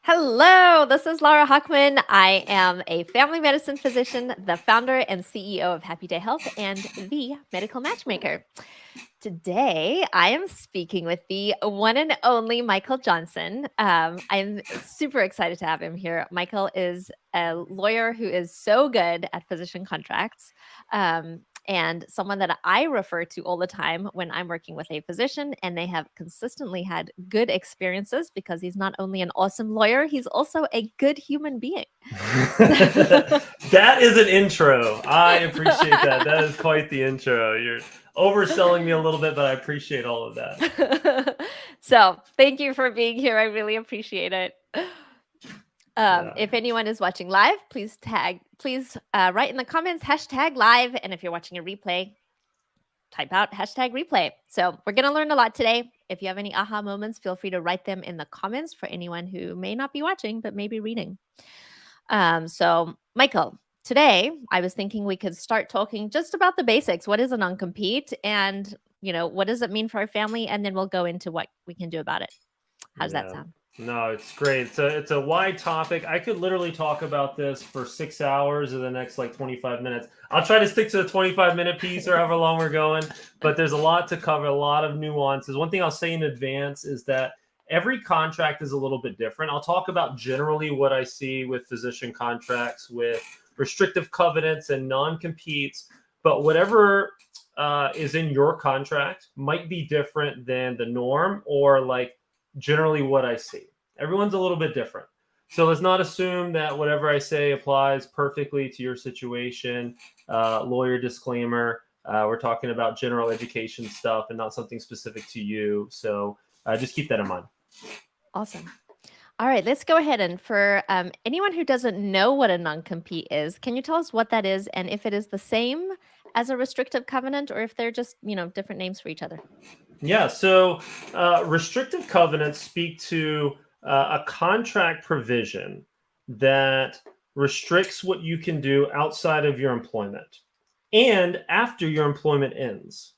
Hello, this is Laura Hockman. I am a family medicine physician, the founder and CEO of Happy Day Health, and the medical matchmaker. Today, I am speaking with the one and only Michael Johnson. I'm super excited to have him here. Michael is a lawyer who is so good at physician contracts. And someone that I refer to all the time when I'm working with a physician, and they have consistently had good experiences because he's not only an awesome lawyer, he's also a good human being. That is an intro. I appreciate that. That is quite the intro. You're overselling me a little bit, but I appreciate all of that. So thank you for being here. I really appreciate it. Yeah. If anyone is watching live, please write in the comments #live. And if you're watching a replay, type out #replay. So we're going to learn a lot today. If you have any aha moments, feel free to write them in the comments for anyone who may not be watching, but may be reading. So Michael, today I was thinking we could start talking just about the basics. What is a non-compete? And, what does it mean for our family? And then we'll go into what we can do about it. How does that sound? No, it's great. It's a wide topic. I could literally talk about this for 6 hours or the next 25 minutes. I'll try to stick to the 25-minute piece or however long we're going, but there's a lot to cover, a lot of nuances. One thing I'll say in advance is that every contract is a little bit different. I'll talk about generally what I see with physician contracts, with restrictive covenants and non-competes, but whatever is in your contract might be different than the norm or generally what I see. Everyone's a little bit different. So let's not assume that whatever I say applies perfectly to your situation. Lawyer disclaimer, we're talking about general education stuff and not something specific to you. So just keep that in mind. Awesome. All right, let's go ahead. And for anyone who doesn't know what a non-compete is, can you tell us what that is and if it is the same as a restrictive covenant or if they're just, different names for each other? Yeah, so restrictive covenants speak to a contract provision that restricts what you can do outside of your employment and after your employment ends.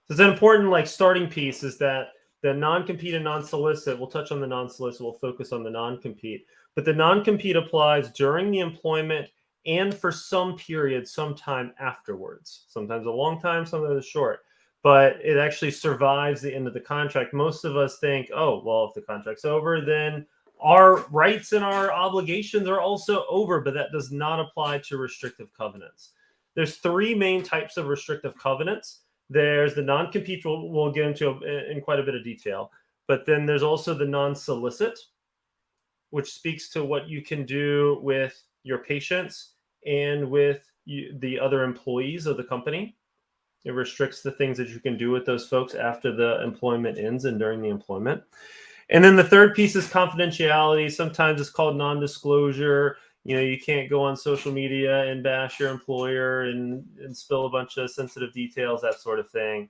So it's an important starting piece is that the non-compete and non-solicit, we'll touch on the non-solicit, we'll focus on the non-compete, but the non-compete applies during the employment and for some period, sometime afterwards. Sometimes a long time, sometimes a short. But it actually survives the end of the contract. Most of us think, oh, well, if the contract's over, then our rights and our obligations are also over, but that does not apply to restrictive covenants. There's three main types of restrictive covenants. There's the non-compete, we'll get into in quite a bit of detail, but then there's also the non-solicit, which speaks to what you can do with your patients and with the other employees of the company. It restricts the things that you can do with those folks after the employment ends and during the employment. And then the third piece is confidentiality. Sometimes it's called non-disclosure. You can't go on social media and bash your employer and spill a bunch of sensitive details, that sort of thing.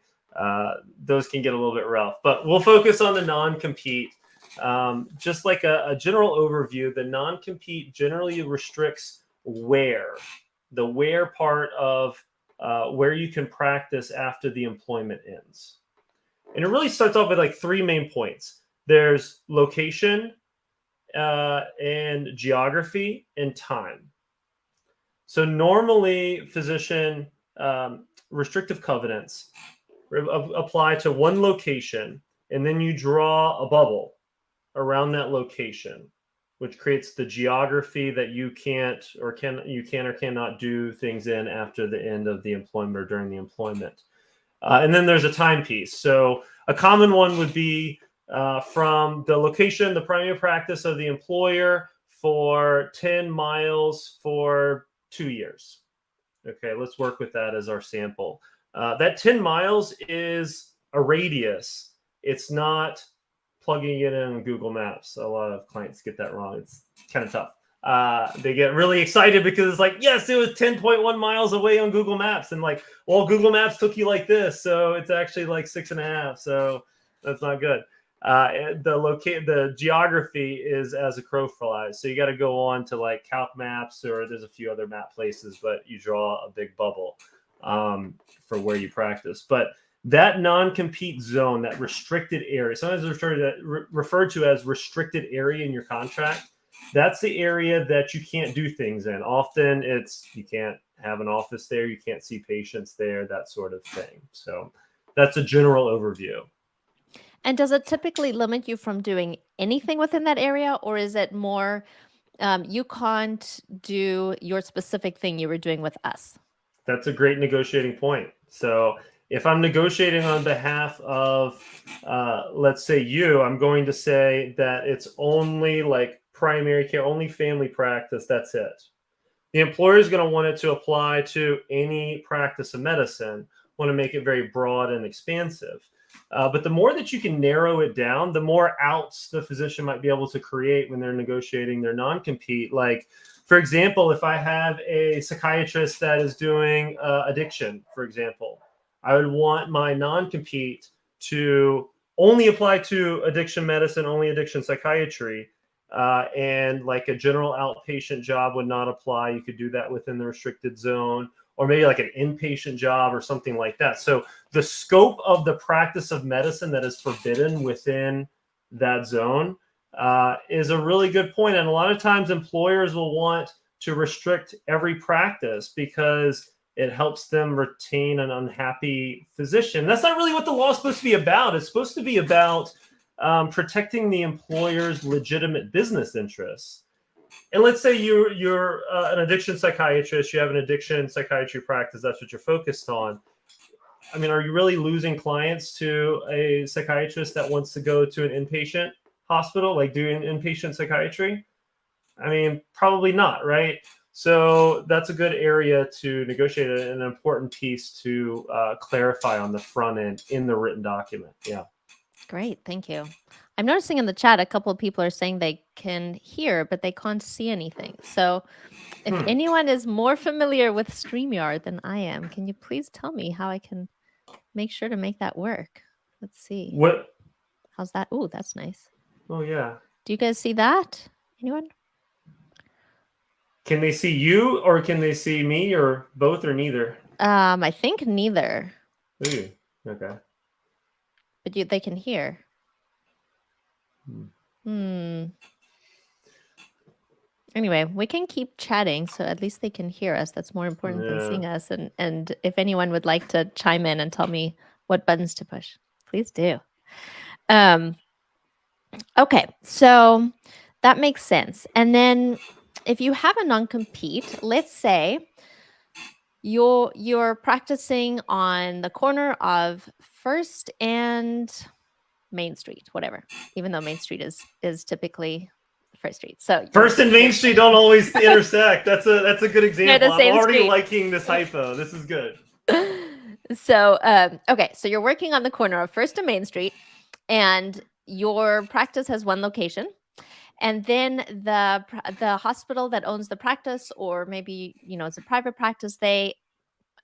Those can get a little bit rough. But we'll focus on the non-compete. Just like a general overview, the non-compete generally restricts the where part of where you can practice after the employment ends. And it really starts off with three main points. There's location and geography and time. So normally physician restrictive covenants apply to one location, and then you draw a bubble around that location, which creates the geography that you can or cannot do things in after the end of the employment or during the employment. And then there's a time piece. So a common one would be from the location, the primary practice of the employer for 10 miles for 2 years. Okay, let's work with that as our sample. That 10 miles is a radius. It's not plugging it in Google Maps. A lot of clients get that wrong. It's kind of tough. They get really excited because it's yes, it was 10.1 miles away on Google Maps. And well, Google Maps took you like this. So it's actually 6.5. So that's not good. The geography is as a crow flies. So you got to go on to Calc Maps, or there's a few other map places, but you draw a big bubble for where you practice. But That non-compete zone, that restricted area, sometimes referred to as restricted area in your contract, that's the area that you can't do things in. Often it's you can't have an office there, you can't see patients there, that sort of thing. So that's a general overview. And does it typically limit you from doing anything within that area, or is it more you can't do your specific thing you were doing with us? That's a great negotiating point. So if I'm negotiating on behalf of, let's say you, I'm going to say that it's only like primary care, only family practice. That's it. The employer is going to want it to apply to any practice of medicine, want to make it very broad and expansive. But the more that you can narrow it down, the more outs the physician might be able to create when they're negotiating their non-compete. Like, for example, if I have a psychiatrist that is doing addiction, for example, I would want my non-compete to only apply to addiction medicine, only addiction psychiatry. And like a general outpatient job would not apply. You could do that within the restricted zone, or maybe like an inpatient job or something like that. So the scope of the practice of medicine that is forbidden within that zone is a really good point. And a lot of times employers will want to restrict every practice because it helps them retain an unhappy physician. That's not really what the law is supposed to be about. It's supposed to be about protecting the employer's legitimate business interests. And let's say you're an addiction psychiatrist, you have an addiction psychiatry practice, that's what you're focused on. I mean, are you really losing clients to a psychiatrist that wants to go to an inpatient hospital, like doing inpatient psychiatry? I mean, probably not, right? So that's a good area to negotiate, an important piece to clarify on the front end in the written document. Yeah. Great, thank you. I'm noticing in the chat a couple of people are saying they can hear, but they can't see anything. So if anyone is more familiar with StreamYard than I am, can you please tell me how I can make sure to make that work? Let's see. What? How's that? Oh, that's nice. Oh, yeah. Do you guys see that? Anyone? Can they see you, or can they see me, or both, or neither? I think neither. Ooh, okay. But they can hear. Anyway, we can keep chatting, so at least they can hear us. That's more important than seeing us. And if anyone would like to chime in and tell me what buttons to push, please do. Okay, so that makes sense. And then if you have a non-compete, let's say you're practicing on the corner of First and Main Street, whatever, even though Main Street is typically First Street. So First and Main Street don't always intersect. That's a good example. I'm already street. liking this hypo. This is good. So okay, so you're working on the corner of First and Main Street, and your practice has one location, and then the hospital that owns the practice, or maybe it's a private practice, they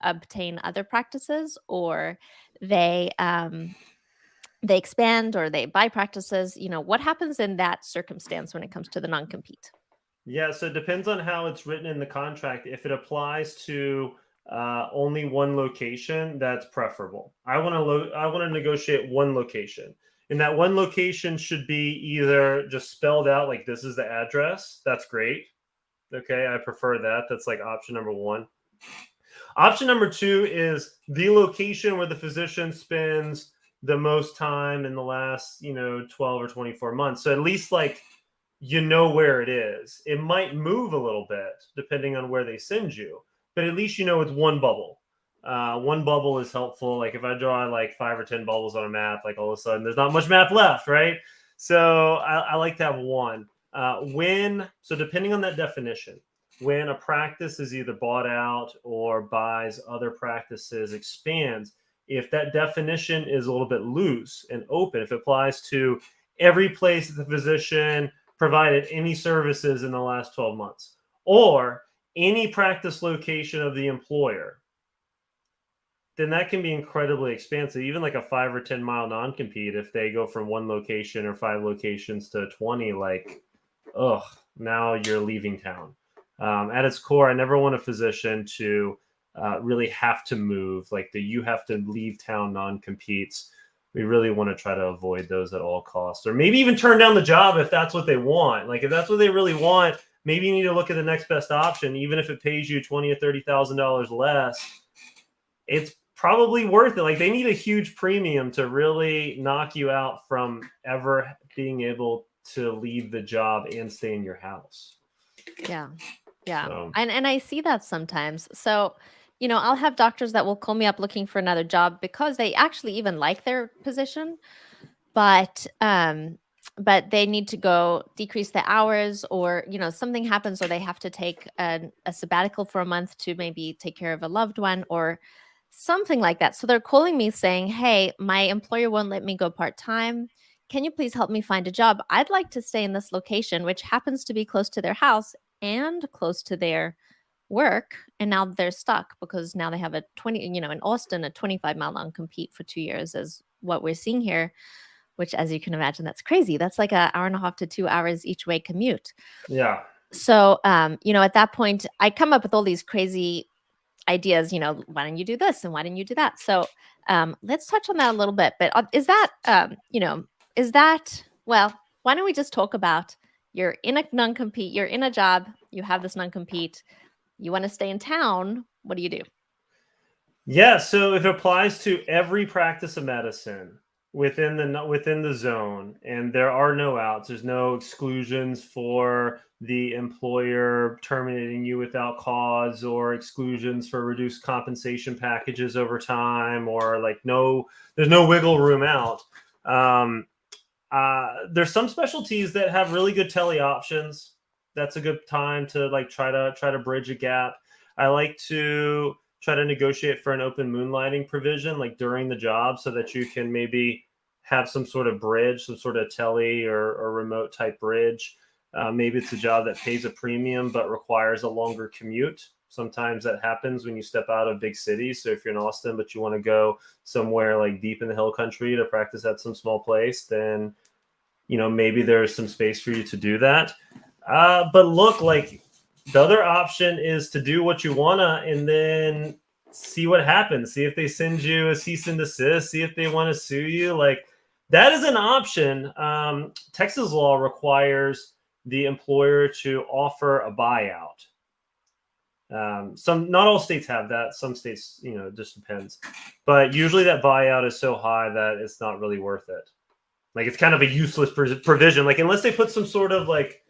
obtain other practices, or they expand, or they buy practices. What happens in that circumstance when it comes to the non-compete? Yeah, so it depends on how it's written in the contract. If it applies to only one location, that's preferable. I want to negotiate one location, and that one location should be either just spelled out like this is the address. That's great. Okay, I prefer that. That's like option number one. Option number two is the location where the physician spends the most time in the last 12 or 24 months. So at least like where it is. It might move a little bit depending on where they send you, but at least it's one bubble. One bubble is helpful. Like if I draw like 5 or 10 bubbles on a map, like all of a sudden there's not much map left, right? So I like to have one. So depending on that definition, when a practice is either bought out or buys other practices, expands, if that definition is a little bit loose and open, if it applies to every place that the physician provided any services in the last 12 months, or any practice location of the employer, then that can be incredibly expansive. Even like a 5 or 10 mile non-compete, if they go from one location or 5 locations to 20, like, now you're leaving town. At its core, I never want a physician to really have to move, like the you have to leave town non-competes. We really want to try to avoid those at all costs, or maybe even turn down the job if that's what they want. Like if that's what they really want, maybe you need to look at the next best option, even if it pays you $20,000 or $30,000 less. It's probably worth it. Like they need a huge premium to really knock you out from ever being able to leave the job and stay in your house. Yeah. Yeah. So, And I see that sometimes. So, I'll have doctors that will call me up looking for another job because they actually even like their position, but they need to go decrease the hours, or something happens, or they have to take a sabbatical for a month to maybe take care of a loved one or something like that. So they're calling me saying, hey, my employer won't let me go part-time. Can you please help me find a job? I'd like to stay in this location, which happens to be close to their house and close to their work. And now they're stuck because now they have a 20, in Austin, a 25-mile non-compete for 2 years is what we're seeing here, which, as you can imagine, that's crazy. That's like an hour and a half to 2 hours each way commute. yeah. So, at that point, I come up with all these crazy ideas, why don't you do this and why didn't you do that? So, let's touch on that a little bit. But well, why don't we just talk about you're in a non-compete, you're in a job, you have this non-compete, you want to stay in town, what do you do? Yeah, so if it applies to every practice of medicine within the zone, and there are no outs, there's no exclusions for the employer terminating you without cause, or exclusions for reduced compensation packages over time, or like there's no wiggle room out. There's some specialties that have really good tele options. That's a good time to like try to bridge a gap. I like to try to negotiate for an open moonlighting provision, like during the job, so that you can maybe have some sort of bridge, some sort of tele or remote type bridge. Maybe it's a job that pays a premium but requires a longer commute. Sometimes that happens when you step out of big cities. So if you're in Austin, but you want to go somewhere like deep in the hill country to practice at some small place, then maybe there's some space for you to do that. But look, like the other option is to do what you wanna and then see what happens. See if they send you a cease and desist. See if they want to sue you. Like that is an option. Texas law requires the employer to offer a buyout. Not all states have that. Some states, it just depends. But usually that buyout is so high that it's not really worth it. Like it's kind of a useless provision. Like unless they put some sort of like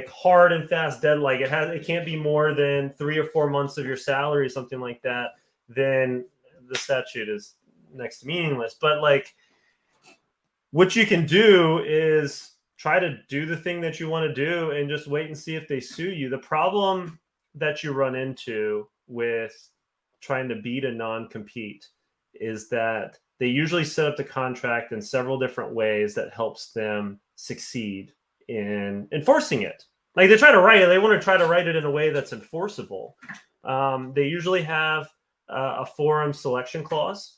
hard and fast deadline, it can't be more than 3 or 4 months of your salary or something like that. Then the statute is next to meaningless. But like what you can do is try to do the thing that you want to do and just wait and see if they sue you. The problem that you run into with trying to beat a non-compete is that they usually set up the contract in several different ways that helps them succeed in enforcing it. Like they want to try to write it in a way that's enforceable. They usually have a forum selection clause.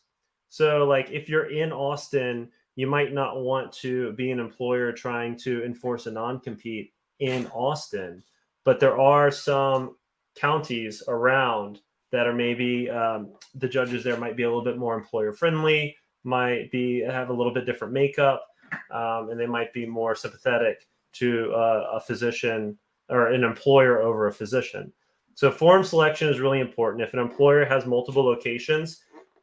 So like if you're in Austin, you might not want to be an employer trying to enforce a non-compete in Austin, but there are some counties around that are maybe the judges there might be a little bit more employer friendly, might have a little bit different makeup, and they might be more sympathetic to a physician or an employer over a physician. So forum selection is really important. If an employer has multiple locations,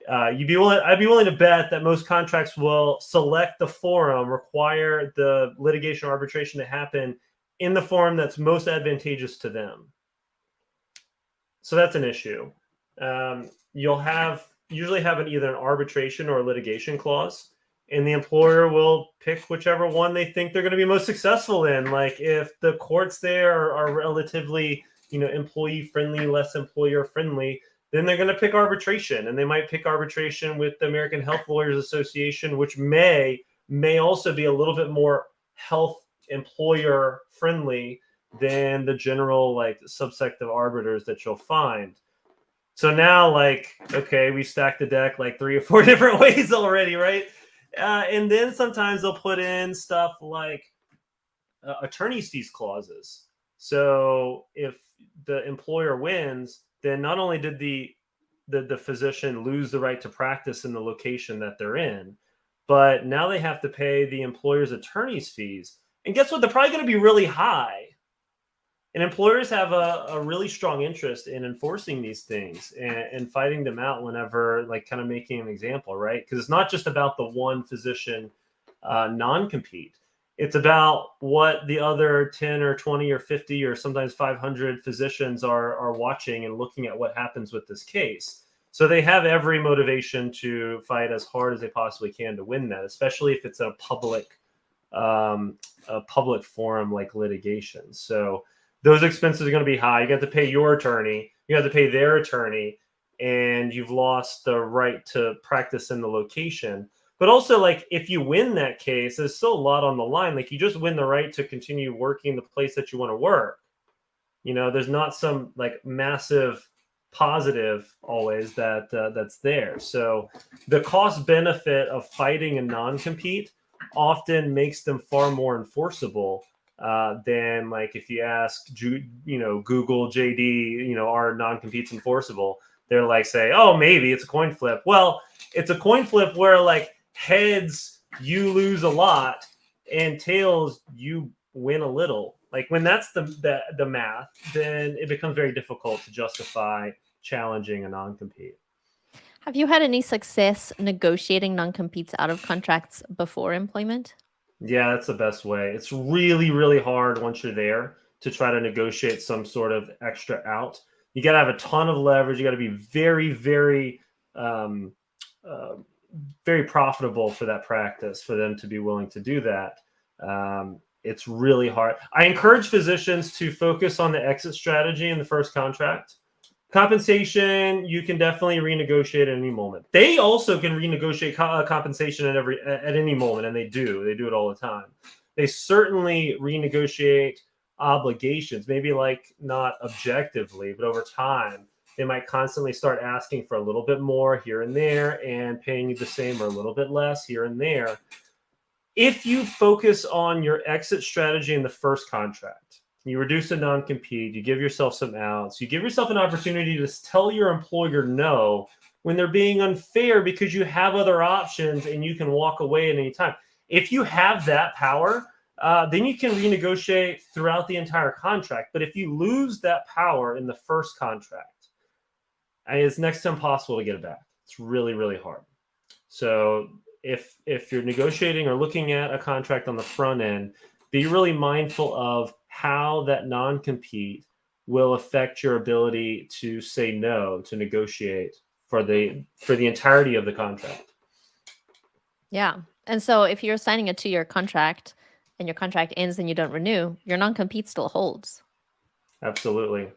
I'd be willing to bet that most contracts will select the forum, require the litigation or arbitration to happen in the forum that's most advantageous to them. So that's an issue. You'll usually have either an arbitration or a litigation clause, and the employer will pick whichever one they think they're going to be most successful in. Like if the courts there are relatively, employee friendly, less employer friendly, then they're going to pick arbitration, and they might pick arbitration with the American Health Lawyers Association, which may also be a little bit more health employer friendly than the general like subsect of arbiters that you'll find. So now, like, okay, we stacked the deck like 3 or 4 different ways already, right? And then sometimes they'll put in stuff like attorney's fees clauses. So if the employer wins, then not only did the the physician lose the right to practice in the location that they're in, but now they have to pay the employer's attorney's fees. And guess what? They're probably going to be really high. And employers have a really strong interest in enforcing these things and fighting them out whenever, like, kind of making an example, right? Because it's not just about the one physician non-compete. It's about what the other 10 or 20 or 50 or sometimes 500 physicians are watching and looking at what happens with this case. So they have every motivation to fight as hard as they possibly can to win that, especially if it's a public forum like litigation. So those expenses are going to be high. You got to pay your attorney, you have to pay their attorney, and you've lost the right to practice in the location. But also, like, if you win that case, there's still a lot on the line. Like, you just win the right to continue working the place that you want to work. There's not some like massive positive always that's there. So the cost benefit of fighting a non-compete often makes them far more enforceable than, like, if you ask Google, JD, are non-competes enforceable? They're like, say, oh, maybe it's a coin flip. Well, it's a coin flip where, like, heads you lose a lot and tails you win a little. Like, when that's the math, then it becomes very difficult to justify challenging a non-compete. Have you had any success negotiating non-competes out of contracts before employment? Yeah, that's the best way. It's really, really hard once you're there to try to negotiate some sort of extra out. You got to have a ton of leverage. You got to be very, very, very profitable for that practice for them to be willing to do that. It's really hard. I encourage physicians to focus on the exit strategy in the first contract. Compensation, you can definitely renegotiate at any moment. They also can renegotiate compensation at any moment, and they do it all the time. They certainly renegotiate obligations, maybe, like, not objectively, but over time they might constantly start asking for a little bit more here and there and paying you the same or a little bit less here and there. If you focus on your exit strategy in the first contract, you reduce the non-compete, you give yourself some outs, you give yourself an opportunity to tell your employer no when they're being unfair because you have other options and you can walk away at any time. If you have that power, then you can renegotiate throughout the entire contract. But if you lose that power in the first contract, it's next to impossible to get it back. It's really, really hard. So if you're negotiating or looking at a contract on the front end, be really mindful of how that non-compete will affect your ability to say no, to negotiate for the entirety of the contract. Yeah. And so if you're signing a 2-year contract and your contract ends and you don't renew, your non-compete still holds. Absolutely.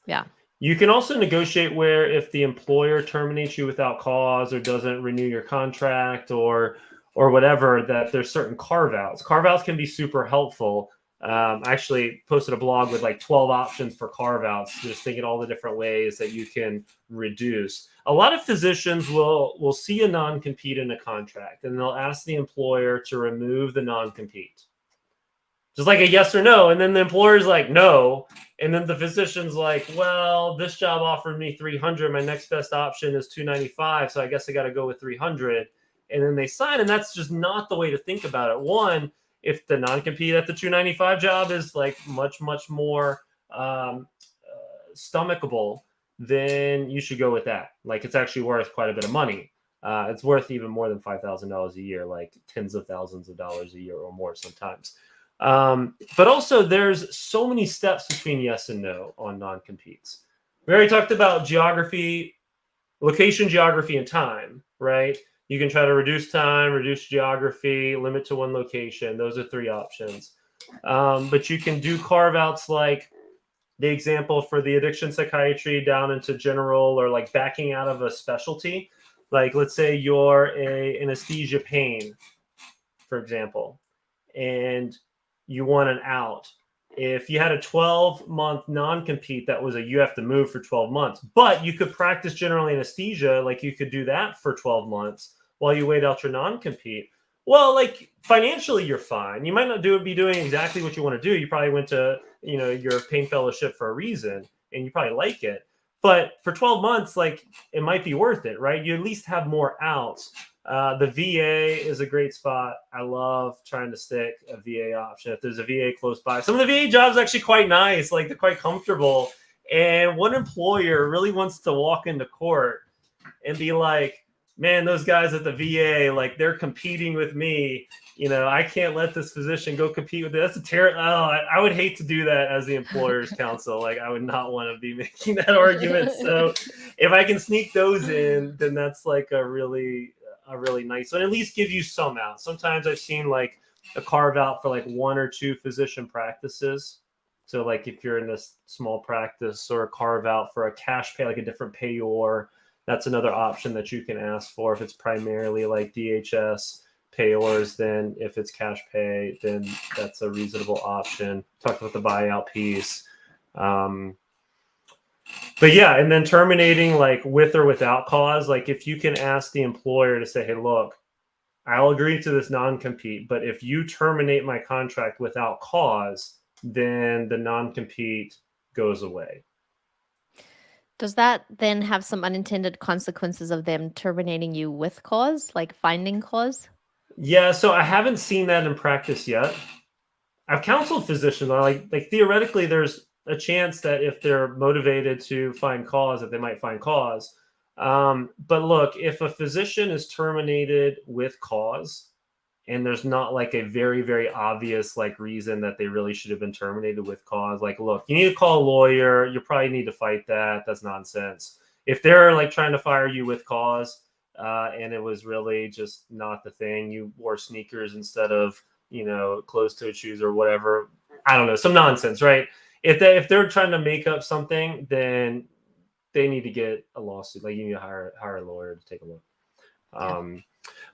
Yeah. You can also negotiate where if the employer terminates you without cause or doesn't renew your contract or whatever, that there's certain carve-outs. Carve-outs can be super helpful. I actually posted a blog with like 12 options for carve-outs, just thinking all the different ways that you can reduce. A lot of physicians will see a non-compete in a contract and they'll ask the employer to remove the non-compete. Just like a yes or no. And then the employer's like, no. And then the physician's like, well, this job offered me $300. My next best option is $295. So I guess I got to go with $300. And then they sign. And that's just not the way to think about it. One, if the non-compete at the $295 job is like much, much more stomachable, then you should go with that. Like, it's actually worth quite a bit of money. It's worth even more than $5,000 a year, like tens of thousands of dollars a year or more sometimes. But also there's so many steps between yes and no on non-competes. We already talked about geography, location, geography, and time, right? You can try to reduce time, reduce geography, limit to one location. Those are 3 options. But you can do carve-outs like the example for the addiction psychiatry down into general, or like backing out of a specialty. Like, let's say you're a anesthesia pain, for example, and you want an out. If you had a 12-month non-compete that was you have to move for 12 months, but you could practice general anesthesia, like you could do that for 12 months while you wait out your non-compete. Well, like, financially, you're fine. You might not be doing exactly what you want to do. You probably went to, your pain fellowship for a reason, and you probably like it. But for 12 months, like, it might be worth it, right? You at least have more outs. The VA is a great spot. I love trying to stick a VA option. If there's a VA close by, some of the VA jobs are actually quite nice, like they're quite comfortable. And one employer really wants to walk into court and be like, man, those guys at the VA, like, they're competing with me. I can't let this physician go compete with it. That's a terrible. Oh, I would hate to do that as the employer's counsel. Like, I would not want to be making that argument. So if I can sneak those in, then that's like a really nice one. At least give you some out. Sometimes I've seen like a carve out for like 1 or 2 physician practices. So like if you're in this small practice, or a carve out for a cash pay, like a different payor, that's another option that you can ask for. If it's primarily like DHS payors, then if it's cash pay, then that's a reasonable option. Talked about the buyout piece. But yeah, and then terminating like with or without cause. Like if you can ask the employer to say, hey, look, I'll agree to this non-compete, but if you terminate my contract without cause, then the non-compete goes away. Does that then have some unintended consequences of them terminating you with cause, like finding cause? Yeah, so I haven't seen that in practice yet. I've counseled physicians on like theoretically there's a chance that if they're motivated to find cause, that they might find cause. But look, if a physician is terminated with cause, and there's not like a very, very obvious like reason that they really should have been terminated with cause, like, look, you need to call a lawyer. You probably need to fight that. That's nonsense. If they're like trying to fire you with cause, and it was really just not the thing, you wore sneakers instead of closed-toed shoes or whatever, I don't know, some nonsense, right? If they're trying to make up something, then they need to get a lawsuit. Like, you need to hire a lawyer to take a look.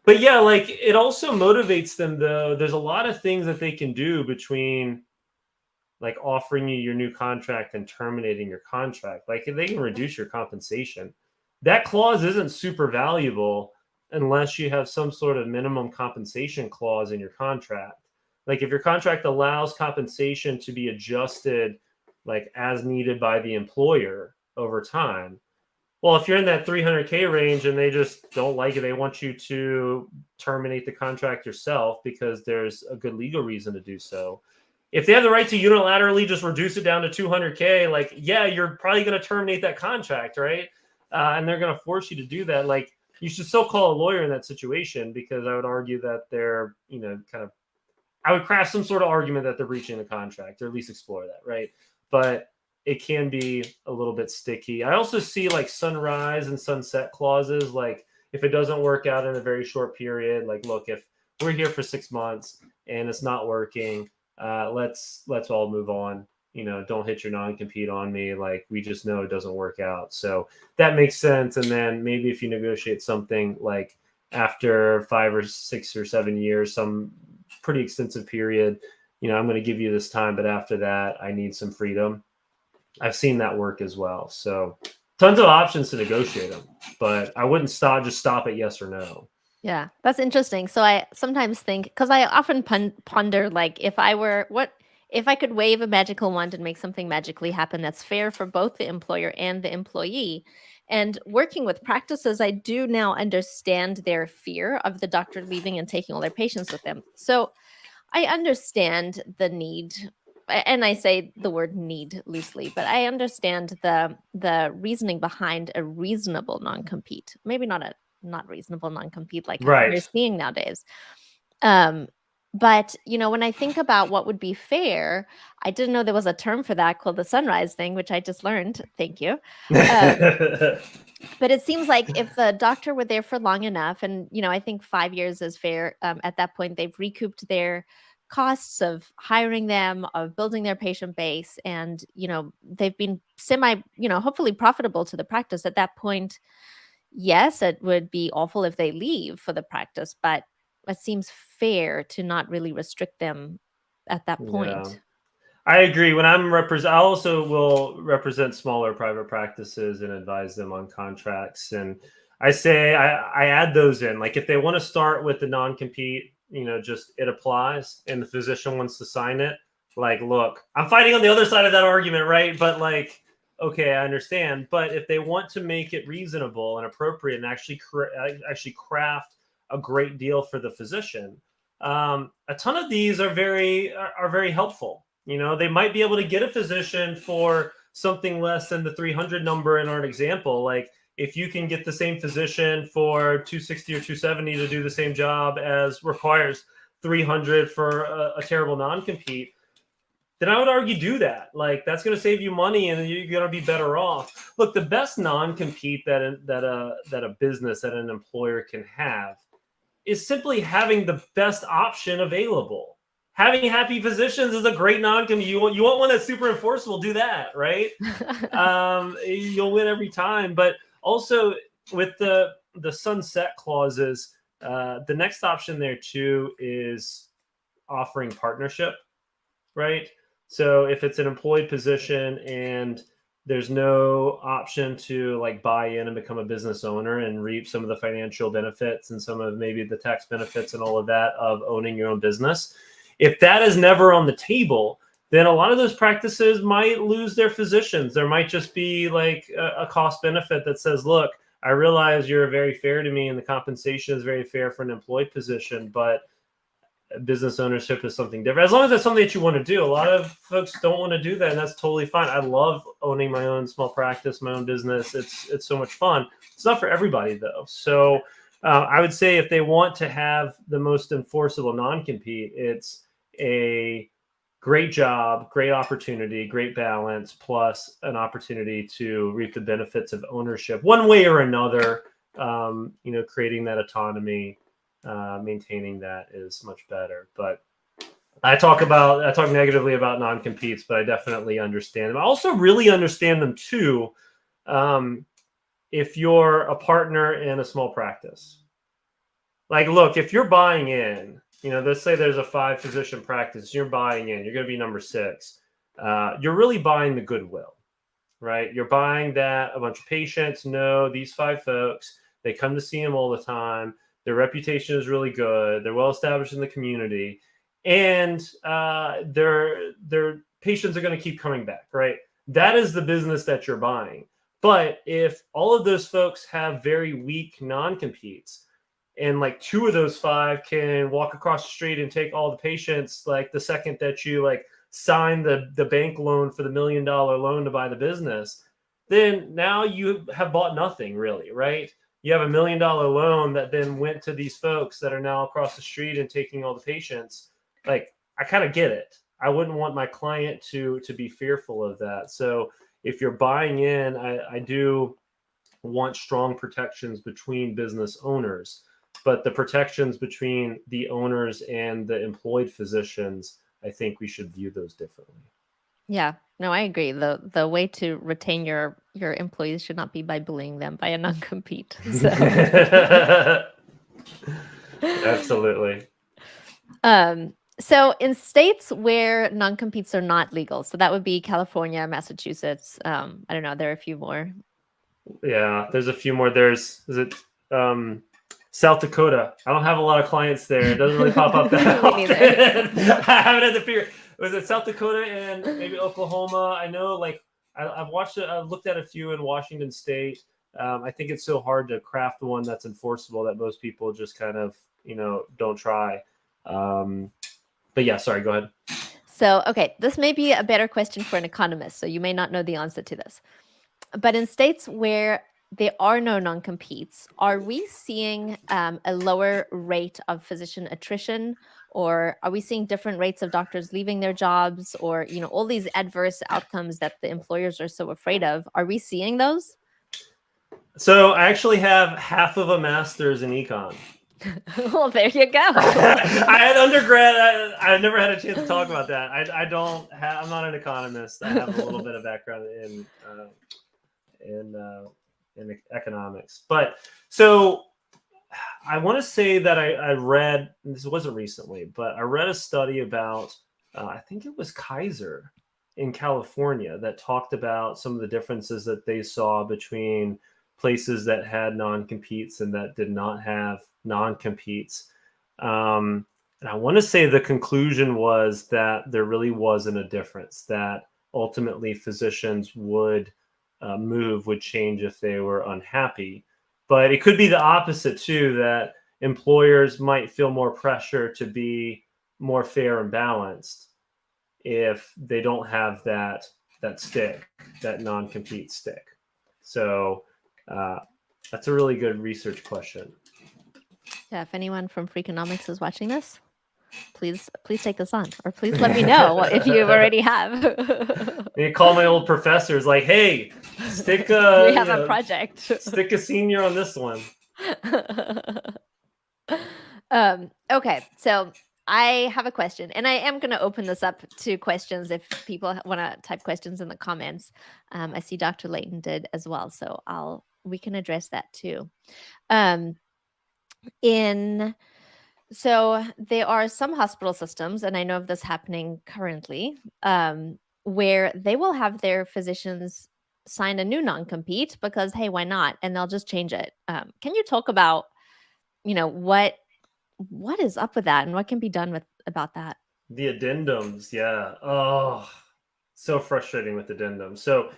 But yeah, like, it also motivates them, though. There's a lot of things that they can do between like offering you your new contract and terminating your contract. Like, they can reduce your compensation. That clause isn't super valuable unless you have some sort of minimum compensation clause in your contract. Like, if your contract allows compensation to be adjusted like as needed by the employer over time. Well, if you're in that 300K range and they just don't like it, they want you to terminate the contract yourself because there's a good legal reason to do so. If they have the right to unilaterally just reduce it down to 200K, like, yeah, you're probably going to terminate that contract, right? And they're going to force you to do that. Like, you should still call a lawyer in that situation, because I would argue that they're, I would craft some sort of argument that they're breaching the contract, or at least explore that, right? But it can be a little bit sticky. I also see like sunrise and sunset clauses. Like, if it doesn't work out in a very short period, like, look, if we're here for 6 months and it's not working, let's all move on. Don't hit your non-compete on me. Like, we just know it doesn't work out. So that makes sense. And then maybe if you negotiate something like after 5 or 6 or 7 years, some pretty extensive period, I'm going to give you this time, but after that, I need some freedom. I've seen that work as well. So tons of options to negotiate them, but I wouldn't just stop at yes or no. Yeah, that's interesting. So I sometimes think, because I often ponder, like, if I could wave a magical wand and make something magically happen that's fair for both the employer and the employee. And working with practices, I do now understand their fear of the doctor leaving and taking all their patients with them. So I understand the need, and I say the word need loosely, but I understand the reasoning behind a reasonable non-compete. Maybe not a not reasonable non-compete like Right. we're seeing nowadays. But when I think about what would be fair, I didn't know there was a term for that called the sunrise thing, which I just learned. Thank you. But it seems like if the doctor were there for long enough, and I think 5 years is fair. At that point, they've recouped their costs of hiring them, of building their patient base, and they've been hopefully profitable to the practice. At that point, yes, it would be awful if they leave for the practice, but it seems fair to not really restrict them at that point. Yeah. I agree. When I also will represent smaller private practices and advise them on contracts. And I say I add those in. Like, if they want to start with the non-compete, just it applies, and the physician wants to sign it. Like, look, I'm fighting on the other side of that argument, right? But like, okay, I understand. But if they want to make it reasonable and appropriate and actually craft a great deal for the physician, a ton of these are very helpful. They might be able to get a physician for something less than the 300 number in our example. Like if you can get the same physician for 260 or 270 to do the same job as requires 300 for a terrible non-compete, then I would argue do that. Like that's going to save you money, and you're going to be better off. Look, the best non-compete that a business, that an employer can have, is simply having the best option available. Having happy physicians is a great non-compete. You want one that's super enforceable, do that, right? You'll win every time. But also with the sunset clauses, the next option there too is offering partnership, right? So if it's an employed position and there's no option to like buy in and become a business owner and reap some of the financial benefits and some of maybe the tax benefits and all of that of owning your own business, if that is never on the table, then a lot of those practices might lose their physicians. There might just be like a cost benefit that says, look, I realize you're very fair to me and the compensation is very fair for an employed position, but business ownership is something different. As long as it's something that you want to do. A lot of folks don't want to do that, and that's totally fine. I love owning my own small practice, my own business. It's so much fun. It's not for everybody though. So I would say if they want to have the most enforceable non-compete, it's a great job, great opportunity, great balance, plus an opportunity to reap the benefits of ownership one way or another. Creating that autonomy, maintaining that is much better. But I talk negatively about non-competes, but I definitely understand them. I also really understand them too. If you're a partner in a small practice, like, look, if you're buying in, let's say there's a 5 physician practice, you're buying in, you're going to be number 6. You're really buying the goodwill, right? You're buying that a bunch of patients know these 5 folks, they come to see them all the time. Their reputation is really good. They're well established in the community, and their patients are going to keep coming back, right? That is the business that you're buying. But if all of those folks have very weak non-competes, and like 2 of those 5 can walk across the street and take all the patients, like the second that you like sign the bank loan for the $1 million loan to buy the business, then now you have bought nothing really, right? You have $1 million loan that then went to these folks that are now across the street and taking all the patients. Like, I kind of get it. I wouldn't want my client to be fearful of that. So if you're buying in, I do want strong protections between business owners, but the protections between the owners and the employed physicians, I think we should view those differently. Yeah, no, I agree. The way to retain your employees should not be by bullying them by a non-compete. So. Absolutely. So in states where non-competes are not legal, so that would be California, Massachusetts. I don't know, there are a few more. Yeah, there's a few more. South Dakota. I don't have a lot of clients there. It doesn't really pop up that often. I haven't had to figure. Was it South Dakota and maybe Oklahoma? I know, like I've watched it. I've looked at a few in Washington State. I think it's so hard to craft one that's enforceable that most people just kind of don't try. But yeah, sorry. Go ahead. So okay, this may be a better question for an economist. So you may not know the answer to this. But in states where there are no non-competes, are we seeing a lower rate of physician attrition, or are we seeing different rates of doctors leaving their jobs, or all these adverse outcomes that the employers are so afraid of? Are we seeing those? So I actually have half of a master's in econ. Well, there you go. I had undergrad. I never had a chance to talk about that. I'm not an economist. I have a little bit of background in economics. But so I want to say that I read, this wasn't recently, but I read a study about, I think it was Kaiser in California, that talked about some of the differences that they saw between places that had non-competes and that did not have non-competes. And I want to say the conclusion was that there really wasn't a difference, that ultimately physicians would move would change if they were unhappy. But it could be the opposite too, that employers might feel more pressure to be more fair and balanced if they don't have that stick, that non-compete stick. So that's a really good research question. Yeah, if anyone from Freakonomics is watching this, please take this on, or please let me know if you already have. You call my old professors, like, hey, stick we have a project. stick a senior on this one. Okay, so I have a question, and I am going to open this up to questions if people want to type questions in the comments. I see Dr. Layton did as well, so we can address that too. So there are some hospital systems, and I know of this happening currently, where they will have their physicians sign a new non-compete because, hey, why not? And they'll just change it. Can you talk about, what is up with that and what can be done about that? The addendums, yeah. Oh, so frustrating with addendums. So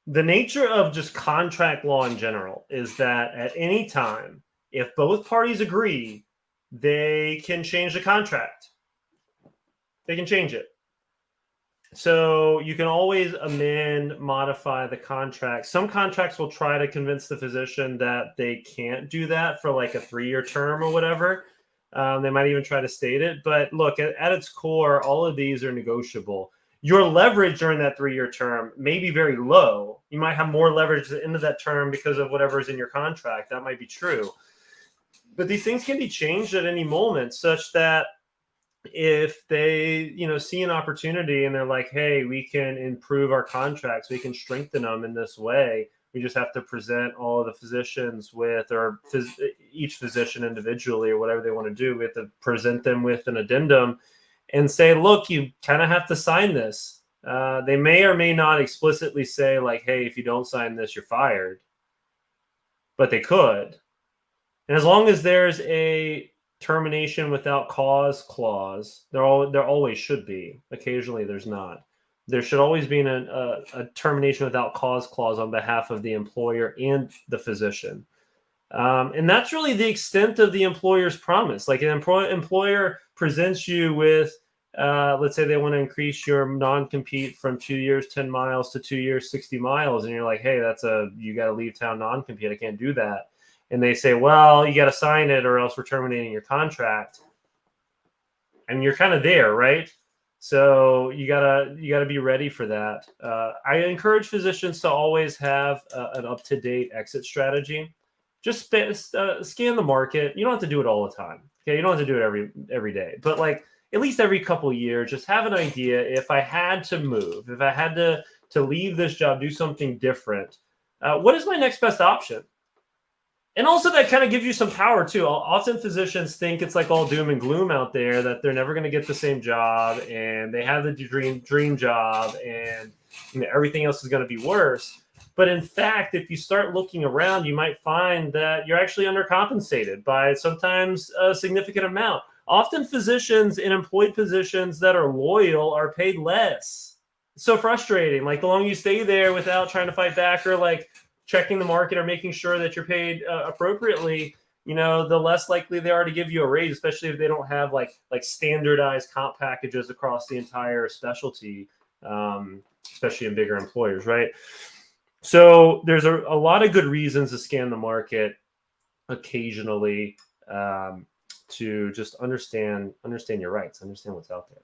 the nature of just contract law in general is that at any time, if both parties agree, they can change the contract. They can change it. So you can always amend, modify the contract. Some contracts will try to convince the physician that they can't do that for like a 3-year term or whatever. They might even try to state it. But look, at its core, all of these are negotiable. Your leverage during that 3-year term may be very low. You might have more leverage at the end of that term because of whatever's in your contract. That might be true. But these things can be changed at any moment, such that if they see an opportunity and they're like, hey, we can improve our contracts, we can strengthen them in this way, we just have to present all of the physicians with, or each physician individually, or whatever they want to do, we have to present them with an addendum and say, look, you kind of have to sign this. They may or may not explicitly say like, hey, if you don't sign this, you're fired, but they could. And as long as there's a termination without cause clause, there always should be. Occasionally there's not. There should always be a termination without cause clause on behalf of the employer and the physician. And that's really the extent of the employer's promise. Like an employer presents you with, let's say they want to increase your non-compete from 2 years, 10 miles to 2 years, 60 miles. And you're like, hey, you got to leave town non-compete. I can't do that. And they say, well, you got to sign it or else we're terminating your contract. And you're kind of there, right? So you gotta be ready for that. I encourage physicians to always have an up-to-date exit strategy. Just scan the market. You don't have to do it all the time. Okay, you don't have to do it every day, but like at least every couple of years, just have an idea. If I had to move, if I had to leave this job, do something different, what is my next best option? And also that kind of gives you some power too. Often physicians think it's like all doom and gloom out there, that they're never going to get the same job and they have the dream job and everything else is going to be worse. But in fact, if you start looking around, you might find that you're actually undercompensated by sometimes a significant amount. Often physicians in employed positions that are loyal are paid less. It's so frustrating. Like the longer you stay there without trying to fight back or like checking the market or making sure that you're paid appropriately, the less likely they are to give you a raise, especially if they don't have like standardized comp packages across the entire specialty, especially in bigger employers, right? So there's a lot of good reasons to scan the market occasionally, to just understand your rights, understand what's out there.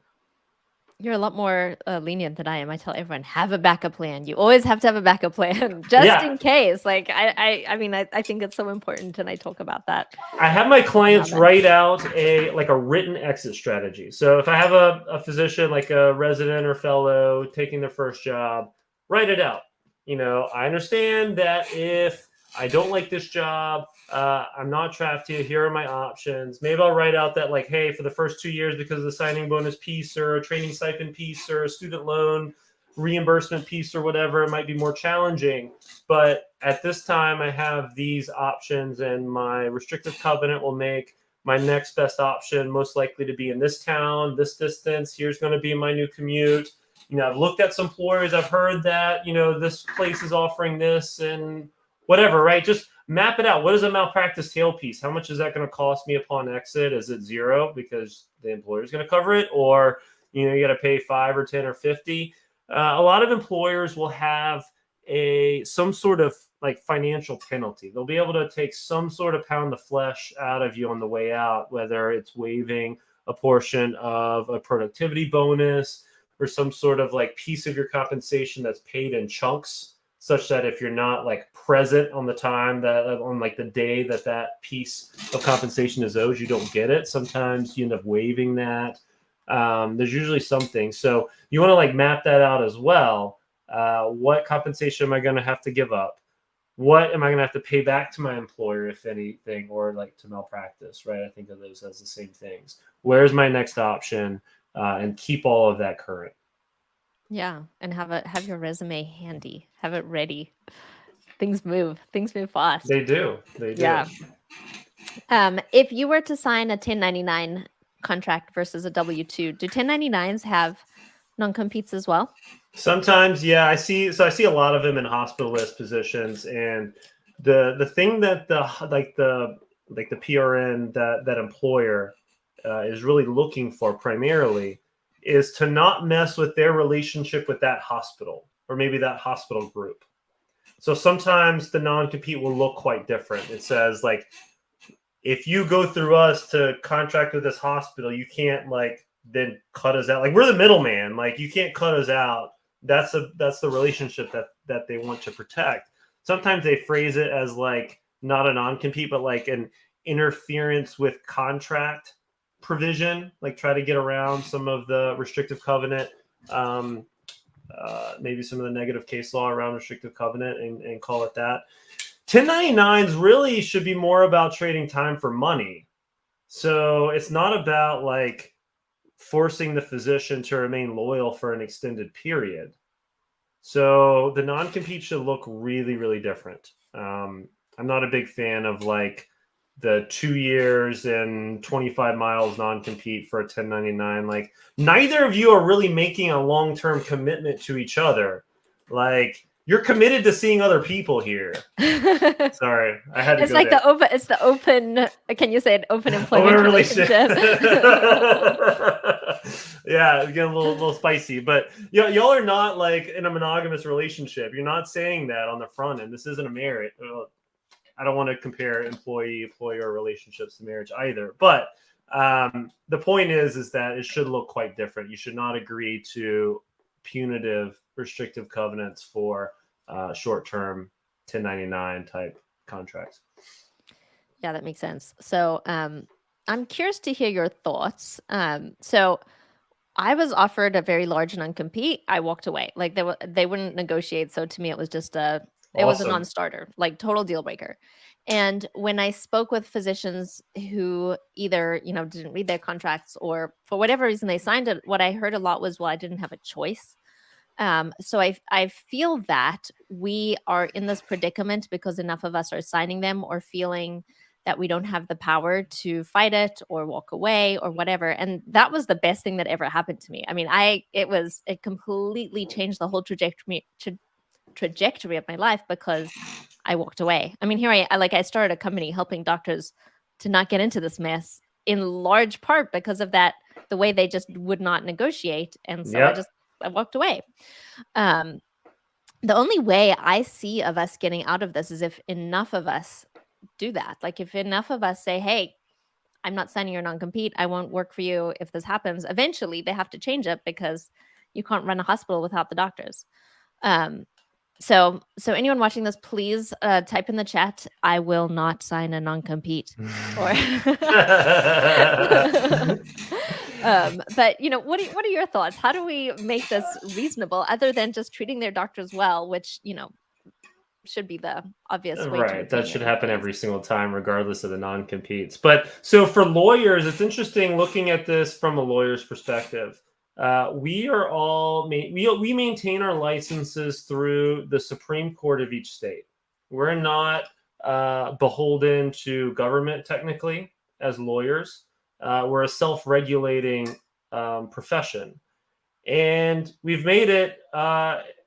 You're a lot more lenient than I am. I tell everyone, have a backup plan. You always have to have a backup plan just in case. Like I mean, I think it's so important, and I talk about that. I have my clients write out a written exit strategy. So if I have a physician, like a resident or fellow taking their first job, write it out. I understand that if I don't like this job, I'm not trapped here. Here are my options. Maybe I'll write out that like, hey, for the first 2 years, because of the signing bonus piece or a training stipend piece or a student loan reimbursement piece or whatever, it might be more challenging. But at this time, I have these options, and my restrictive covenant will make my next best option most likely to be in this town, this distance. Here's going to be my new commute. I've looked at some employers, I've heard that, this place is offering this and whatever, right? Just map it out. What is a malpractice tailpiece? How much is that going to cost me upon exit? Is it zero because the employer is going to cover it? Or, you got to pay 5 or 10 or 50. A lot of employers will have some sort of like financial penalty. They'll be able to take some sort of pound of flesh out of you on the way out, whether it's waiving a portion of a productivity bonus or some sort of like piece of your compensation that's paid in chunks, such that if you're not like present on the time that on like the day that piece of compensation is owed, you don't get it. Sometimes you end up waiving that. There's usually something. So you want to like map that out as well. What compensation am I going to have to give up? What am I going to have to pay back to my employer, if anything, or like to malpractice, right? I think of those as the same things. Where's my next option? And keep all of that current. Yeah, and have your resume handy. Have it ready. Things move fast. They do. Yeah. If you were to sign a 1099 contract versus a W-2, do 1099s have non-competes as well? Sometimes, yeah. I see a lot of them in hospitalist positions, and the thing that the PRN that employer is really looking for primarily is to not mess with their relationship with that hospital or maybe that hospital group. So sometimes the non-compete will look quite different. It says like, if you go through us to contract with this hospital, you can't like then cut us out. Like, we're the middleman. Like, you can't cut us out. That's the relationship that they want to protect. Sometimes they phrase it as like not a non-compete, but like an interference with contract provision, like try to get around some of the restrictive covenant, maybe some of the negative case law around restrictive covenant, and call it that. 1099s really should be more about trading time for money. So it's not about like forcing the physician to remain loyal for an extended period. So the non-compete should look really, really different. I'm not a big fan of like the 2 years and 25 miles non-compete for a 1099. Like, neither of you are really making a long-term commitment to each other. Like, you're committed to seeing other people here. Sorry, I had to It's go like there. it's the open. Can you say an open employment relationship? Yeah, it's getting a little spicy, but y'all are not like in a monogamous relationship. You're not saying that on the front end. This isn't a marriage. I don't want to compare employee-employer relationships to marriage either. But the point is that it should look quite different. You should not agree to punitive restrictive covenants for short-term 1099 type contracts. Yeah, that makes sense. So I'm curious to hear your thoughts. So I was offered a very large non-compete. I walked away. Like, they wouldn't negotiate. So to me, it was just it was a Awesome. non-starter, like total deal breaker. And when I spoke with physicians who either, didn't read their contracts or for whatever reason they signed it, what I heard a lot was, well, I didn't have a choice. So I feel that we are in this predicament because enough of us are signing them or feeling that we don't have the power to fight it or walk away or whatever. And that was the best thing that ever happened to me. I mean, it completely changed the whole trajectory of my life because I walked away. I mean, here I started a company helping doctors to not get into this mess, in large part because of that, the way they just would not negotiate. And so I walked away. The only way I see of us getting out of this is if enough of us do that. Like, if enough of us say, hey, I'm not signing your non-compete, I won't work for you if this happens. Eventually they have to change it because you can't run a hospital without the doctors. So anyone watching this, please type in the chat, I will not sign a non-compete. Or but what are your thoughts? How do we make this reasonable other than just treating their doctors well, which should be the obvious way. Right, that should happen every single time, regardless of the non-competes. But so for lawyers, it's interesting looking at this from a lawyer's perspective. We are all we maintain our licenses through the Supreme Court of each state. We're not beholden to government technically as lawyers. We're a self-regulating profession. And we've made it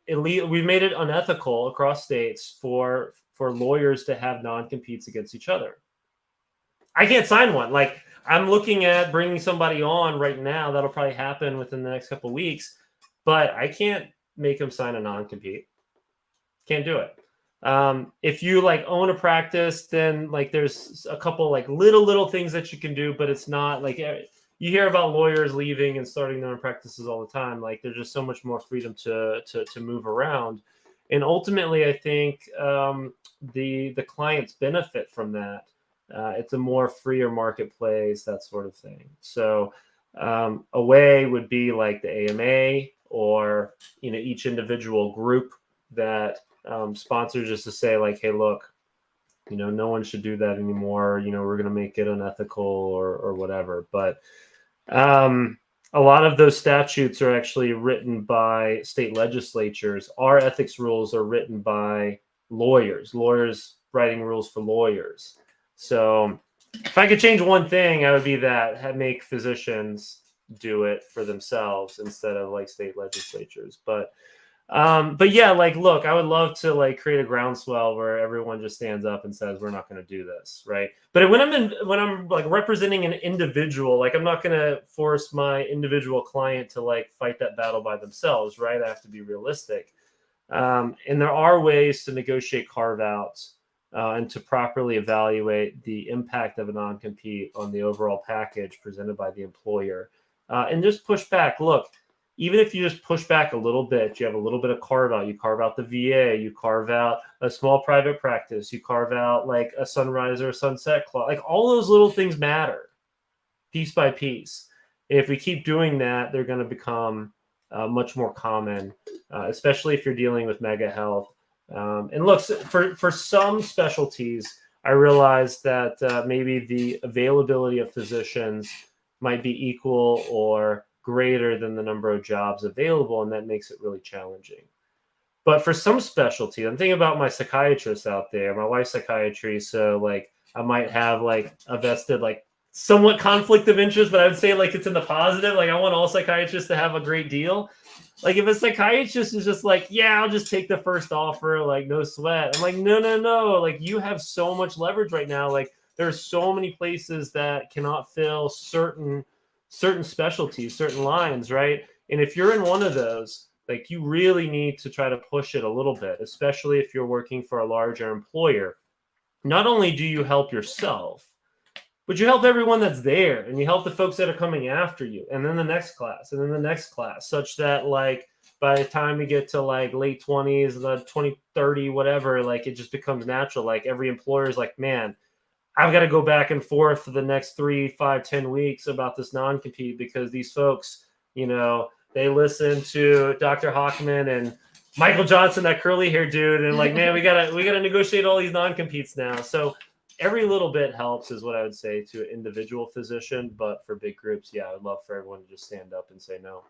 we've made it unethical across states for lawyers to have non-competes against each other. I can't sign one. Like, I'm looking at bringing somebody on right now. That'll probably happen within the next couple of weeks, but I can't make them sign a non-compete. Can't do it. If you like own a practice, then like there's a couple like little things that you can do, but it's not like you hear about lawyers leaving and starting their own practices all the time. Like, there's just so much more freedom to move around, and ultimately, I think the clients benefit from that. It's a more freer marketplace, that sort of thing. So a way would be like the AMA, or each individual group that sponsors, just to say like, hey, look, no one should do that anymore. We're going to make it unethical or whatever. But a lot of those statutes are actually written by state legislatures. Our ethics rules are written by lawyers writing rules for lawyers. So if I could change one thing, I would be that make physicians do it for themselves instead of like state legislatures. But yeah, like, look, I would love to like create a groundswell where everyone just stands up and says, we're not going to do this. Right. But when I'm like representing an individual, like, I'm not going to force my individual client to like fight that battle by themselves. Right. I have to be realistic. And there are ways to negotiate carve outs and to properly evaluate the impact of a non-compete on the overall package presented by the employer, and just push back. Look, even if you just push back a little bit, you have a little bit of carve out. You carve out the VA, you carve out a small private practice, you carve out like a sunrise or a sunset clause. Like, all those little things matter piece by piece. If we keep doing that, they're going to become much more common, especially if you're dealing with mega health. And look, for some specialties, I realize that maybe the availability of physicians might be equal or greater than the number of jobs available, and that makes it really challenging. But for some specialty, I'm thinking about my psychiatrists out there, my wife's psychiatry, so like I might have like a vested like somewhat conflict of interest, but I would say like it's in the positive. Like, I want all psychiatrists to have a great deal. Like, if a psychiatrist is just like, yeah, I'll just take the first offer, like, no sweat. I'm like, no. Like, you have so much leverage right now. Like, there's so many places that cannot fill certain specialties, certain lines, right? And if you're in one of those, like, you really need to try to push it a little bit, especially if you're working for a larger employer. Not only do you help yourself, but you help everyone that's there, and you help the folks that are coming after you, and then the next class, and then the next class, such that like by the time we get to like late 20s, the 20, 30, whatever, like, it just becomes natural. Like, every employer is like, man, I've got to go back and forth for the next 3, 5, 10 weeks about this non-compete because these folks, they listen to Dr. Hockman and Michael Johnson, that curly hair dude, and like, man, we gotta negotiate all these non-competes now. So every little bit helps, is what I would say to an individual physician. But for big groups, yeah, I would love for everyone to just stand up and say no.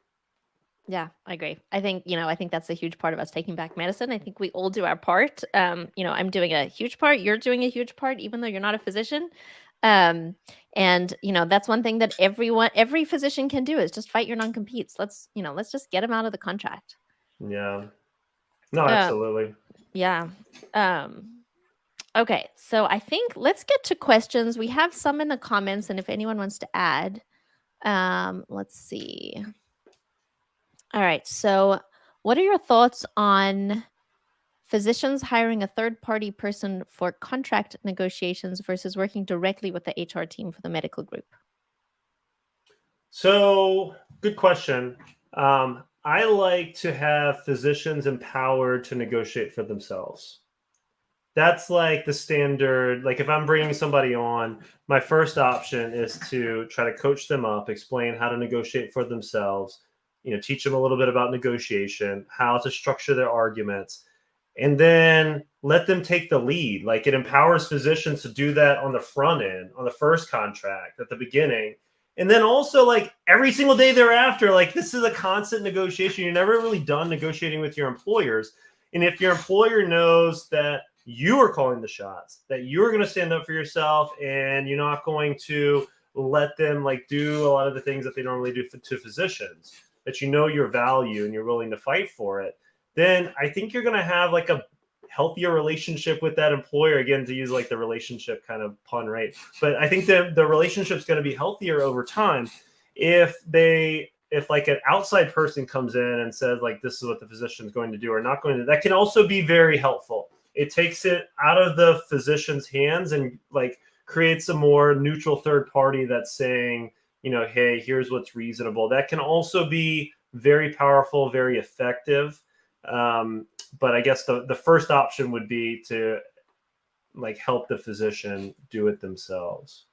Yeah, I agree. I think that's a huge part of us taking back medicine. I think we all do our part. I'm doing a huge part. You're doing a huge part, even though you're not a physician. And that's one thing that every physician can do, is just fight your non-competes. Let's just get them out of the contract. Yeah. No, absolutely. Yeah. Okay, so I think let's get to questions. We have some in the comments, and if anyone wants to add, let's see. All right, so what are your thoughts on physicians hiring a third-party person for contract negotiations versus working directly with the HR team for the medical group? So, good question. I like to have physicians empowered to negotiate for themselves. That's like the standard. Like, if I'm bringing somebody on, my first option is to try to coach them up, explain how to negotiate for themselves, teach them a little bit about negotiation, how to structure their arguments, and then let them take the lead. Like, it empowers physicians to do that on the front end, on the first contract, at the beginning. And then also, like, every single day thereafter, like, this is a constant negotiation. You're never really done negotiating with your employers. And if your employer knows that you are calling the shots, that you're going to stand up for yourself, and you're not going to let them like do a lot of the things that they normally do to physicians, that you know your value and you're willing to fight for it, then I think you're going to have like a healthier relationship with that employer, again, to use like the relationship kind of pun, right? But I think the relationship's going to be healthier over time if like an outside person comes in and says like, this is what the physician's going to do or not going to. That can also be very helpful. It takes it out of the physician's hands and like creates a more neutral third party that's saying, hey, here's what's reasonable. That can also be very powerful, very effective. But I guess the first option would be to like help the physician do it themselves.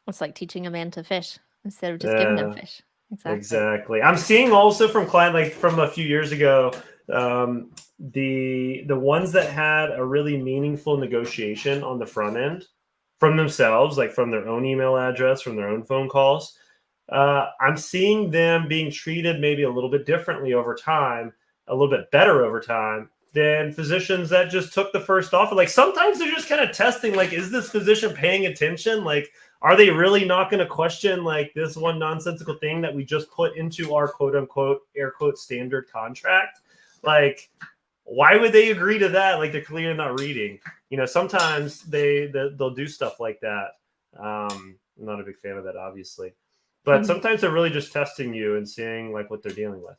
It's like teaching a man to fish instead of just giving him fish. Exactly. I'm seeing also from client, like from a few years ago, the ones that had a really meaningful negotiation on the front end from themselves, like from their own email address, from their own phone calls, I'm seeing them being treated maybe a little bit differently over time, a little bit better over time than physicians that just took the first offer. Like sometimes they're just kind of testing, like, is this physician paying attention? Like, are they really not going to question like this one nonsensical thing that we just put into our quote unquote, air quote, standard contract? Like, why would they agree to that? Like, they're clearly not reading. Sometimes they'll do stuff like that. I'm not a big fan of that, obviously. But sometimes they're really just testing you and seeing like what they're dealing with.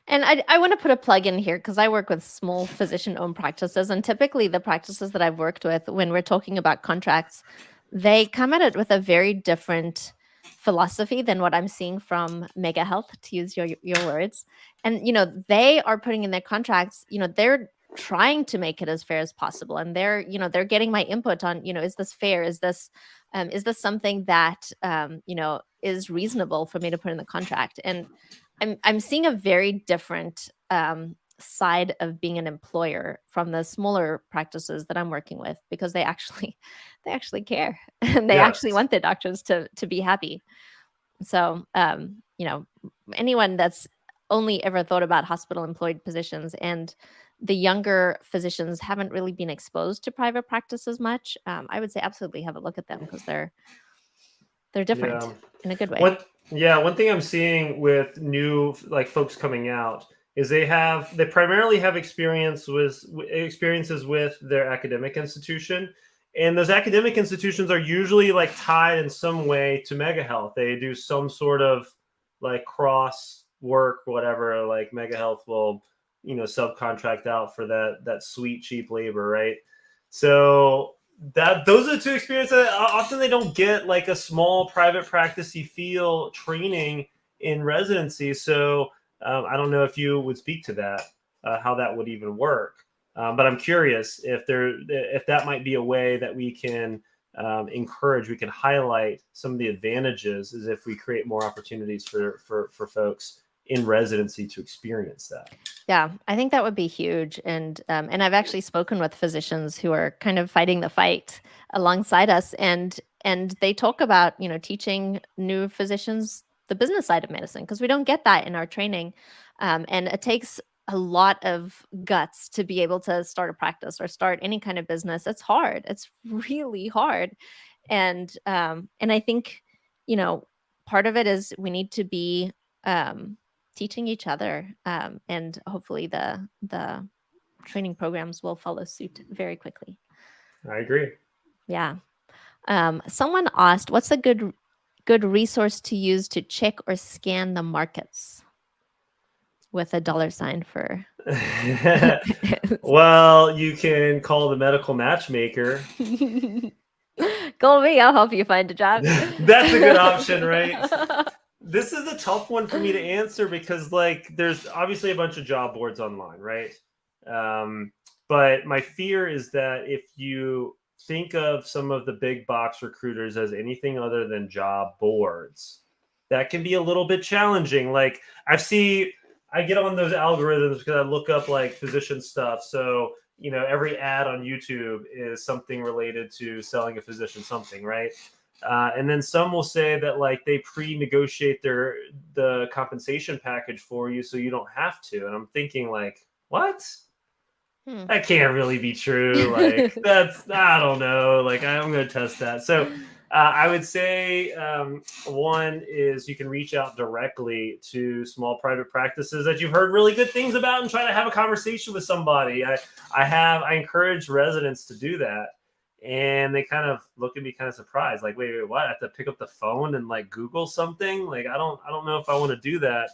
And I want to put a plug in here because I work with small physician-owned practices, and typically the practices that I've worked with, when we're talking about contracts, they come at it with a very different philosophy than what I'm seeing from Mega Health, to use your words. And they are putting in their contracts, they're trying to make it as fair as possible, and they're getting my input on, is this fair? Is this something that is reasonable for me to put in the contract? And I'm seeing a very different side of being an employer from the smaller practices that I'm working with, because they actually care and they actually want their doctors to be happy. So anyone that's only ever thought about hospital employed positions, and the younger physicians haven't really been exposed to private practice as much, I would say absolutely have a look at them, because they're different in a good way. One thing I'm seeing with new like folks coming out is they primarily have experiences with their academic institution, and those academic institutions are usually like tied in some way to Mega Health. They do some sort of like cross work, whatever. Like Mega Health will subcontract out for that sweet cheap labor, right? So those are the two experiences. Often they don't get like a small private practice-y feel training in residency. So I don't know if you would speak to that, how that would even work. But I'm curious if that might be a way that we can encourage, we can highlight some of the advantages, is if we create more opportunities for folks in residency to experience that. Yeah, I think that would be huge. And I've actually spoken with physicians who are kind of fighting the fight alongside us. And they talk about, teaching new physicians the business side of medicine, because we don't get that in our training. And it takes a lot of guts to be able to start a practice or start any kind of business. It's hard. It's really hard. And I think, part of it is we need to be teaching each other, and hopefully the training programs will follow suit very quickly. I agree. Yeah. Someone asked, what's a good resource to use to check or scan the markets? With a $sign for. Well, you can call the medical matchmaker. Call me, I'll help you find a job. That's a good option, right? This is a tough one for me to answer, because like there's obviously a bunch of job boards online, right? But my fear is that if you think of some of the big box recruiters as anything other than job boards, that can be a little bit challenging. Like I get on those algorithms because I look up like physician stuff. So, every ad on YouTube is something related to selling a physician something, right? And then some will say that like they pre-negotiate the compensation package for you, so you don't have to. And I'm thinking like, what? That can't really be true. Like I don't know. Like I'm going to test that. So I would say one is you can reach out directly to small private practices that you've heard really good things about and try to have a conversation with somebody. I encourage residents to do that. And they kind of look at me kind of surprised, like, wait, what? I have to pick up the phone and like Google something? Like, I don't know if I want to do that.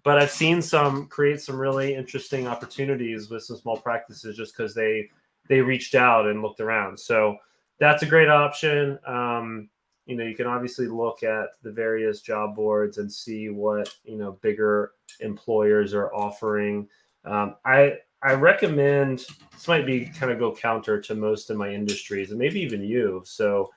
But I've seen some create some really interesting opportunities with some small practices just because they reached out and looked around. So that's a great option. You can obviously look at the various job boards and see what bigger employers are offering. I recommend, this might be kind of go counter to most of my industries and maybe even you. So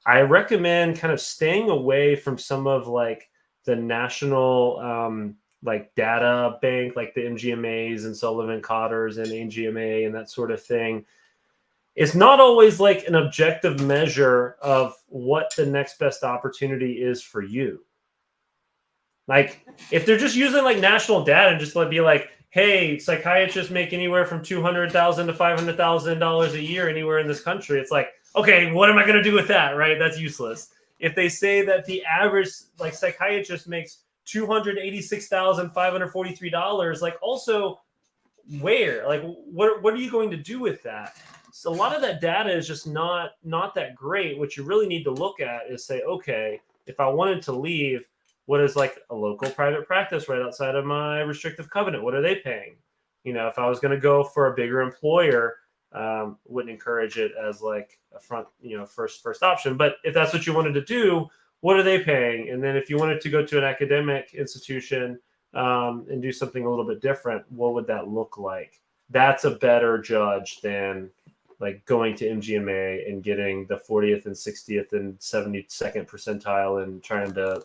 I recommend kind of staying away from some of like the national like data bank, like the MGMAs and Sullivan Cotters and AGMA and that sort of thing. It's not always like an objective measure of what the next best opportunity is for you. Like if they're just using like national data and just like be like, hey, psychiatrists make anywhere from $200,000 to $500,000 a year anywhere in this country. It's like, okay, what am I going to do with that? Right? That's useless. If they say that the average like psychiatrist makes $286,543, like also where, like what are you going to do with that? So a lot of that data is just not that great. What you really need to look at is say, okay, if I wanted to leave, what is like a local private practice right outside of my restrictive covenant? What are they paying? If I was going to go for a bigger employer, wouldn't encourage it as like a front, first option. But if that's what you wanted to do, what are they paying? And then if you wanted to go to an academic institution and do something a little bit different, what would that look like? That's a better judge than like going to MGMA and getting the 40th and 60th and 72nd percentile and trying to,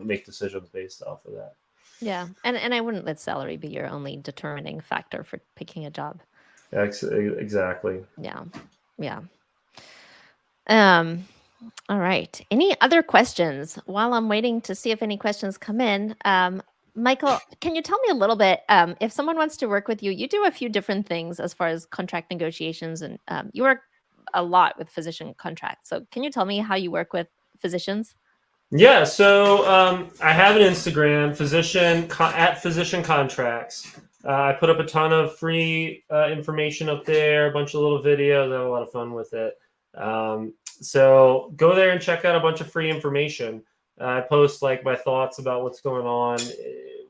make decisions based off of that. Yeah. And I wouldn't let salary be your only determining factor for picking a job. Exactly. Yeah. Yeah. All right. Any other questions? While I'm waiting to see if any questions come in, Michael, can you tell me a little bit, if someone wants to work with you, you do a few different things as far as contract negotiations, and you work a lot with physician contracts. So can you tell me how you work with physicians? Yeah, so I have an Instagram, at Physician Contracts. I put up a ton of free information up there, a bunch of little videos. I have a lot of fun with it. So go there and check out a bunch of free information. I post like my thoughts about what's going on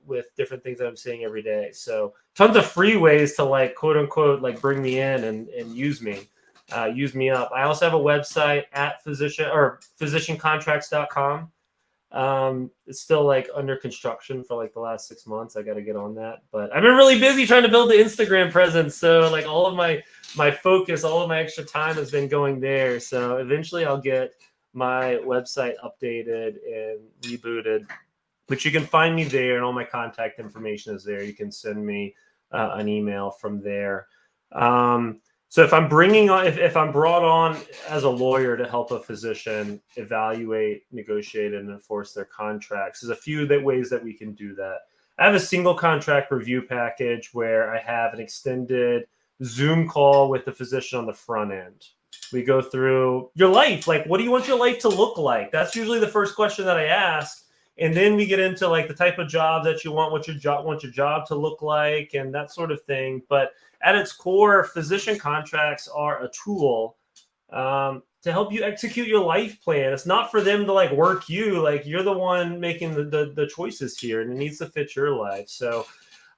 with different things that I'm seeing every day. So tons of free ways to like quote unquote like bring me in and use me. Use me up. I also have a website at physiciancontracts.com. It's still like under construction for like the last 6 months. I got to get on that, but I've been really busy trying to build the Instagram presence. So like all of my focus, all of my extra time has been going there. So eventually I'll get my website updated and rebooted, but you can find me there and all my contact information is there. You can send me an email from there. So if I'm if I'm brought on as a lawyer to help a physician evaluate, negotiate, and enforce their contracts, there's a few ways that we can do that. I have a single contract review package where I have an extended Zoom call with the physician on the front end. We go through your life. Like, what do you want your life to look like? That's usually the first question that I ask. And then we get into like the type of job that you want your job to look like and that sort of thing. But at its core, physician contracts are a tool to help you execute your life plan. It's not for them to like work you. Like you're the one making the choices here, and it needs to fit your life. So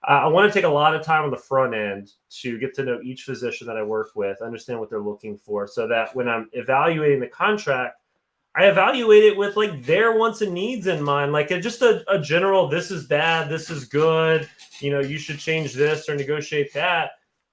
I want to take a lot of time on the front end to get to know each physician that I work with, understand what they're looking for, so that when I'm evaluating the contract, I evaluate it with like their wants and needs in mind, like just a general, this is bad, this is good, you should change this or negotiate that.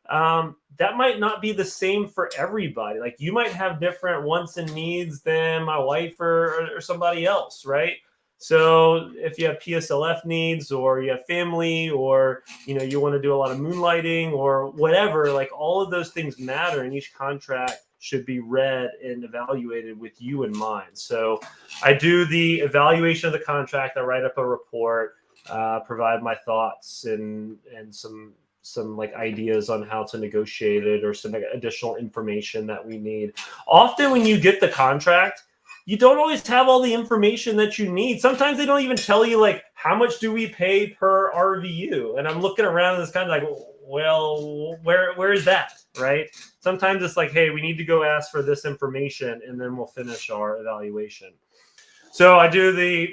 That might not be the same for everybody. Like you might have different wants and needs than my wife or somebody else, right? So if you have PSLF needs or you have family or, you want to do a lot of moonlighting or whatever, like all of those things matter, and each contract should be read and evaluated with you in mind. So I do the evaluation of the contract. I write up a report, provide my thoughts and some some like ideas on how to negotiate it or some additional information that we need. Often when you get the contract, you don't always have all the information that you need. Sometimes they don't even tell you like how much do we pay per RVU. And I'm looking around and it's kind of like, well, where is that, right? Sometimes it's like, hey, we need to go ask for this information and then we'll finish our evaluation. So I do the